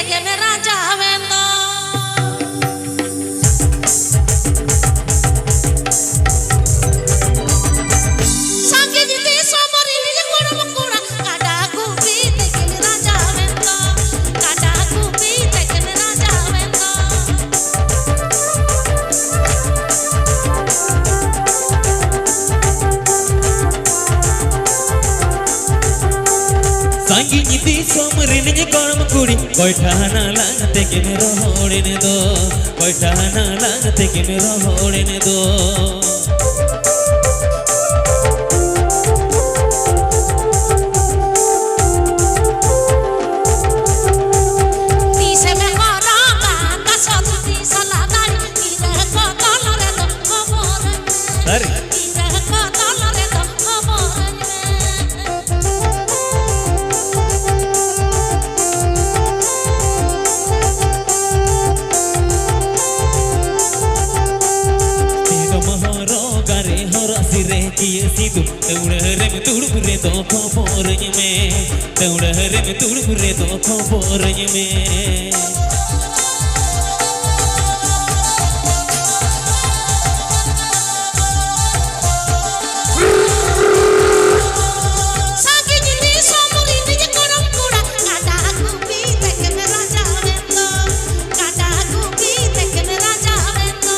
থেকে মেরা যাবে না সঙ্গে যদি সমরি নিজে করব কুড়া কাটা কুপি থেকে মেরা যাবে না কাটা কুপি থেকে মেরা যাবে না Sangi nyiti somri ninye karam kudi koithana lang teke mero hodene do koithana lang teke mero hodene do Dice mejor haga caso de ti saladar y dejo todo lo de favor Sari y dejo todo lo de favor Gare hora sire kiye sidu teudare me tudure to khoborny me teudare me tudure to khoborny me Sangi nyiti somri nije koram kuda kada kupi teke mera jabe no kada kupi teke mera jabe no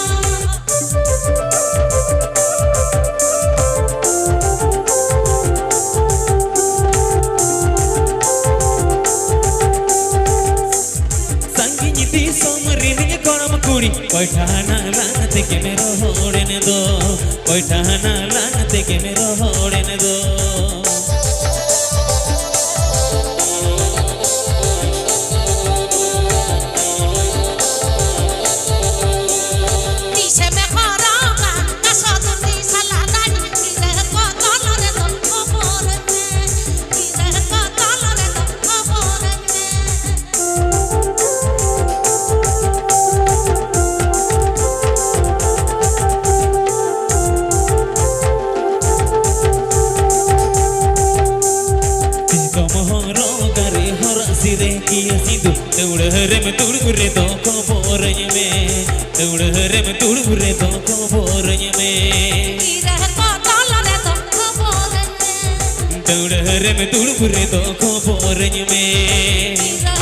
Sangi nyiti somri ninye karam kudi koithana lang teke mero hodene do koithana lang teke mero hodene do Dice mejor haga caso de ti saladar y dejo todo lo de favor y dejo todo lo de favor Gare hora sire kiye sidu teudare me tudure to khoborny me teudare me tudure to khoborny me y dejo todo lo de favor teudare me tudure to khoborny me y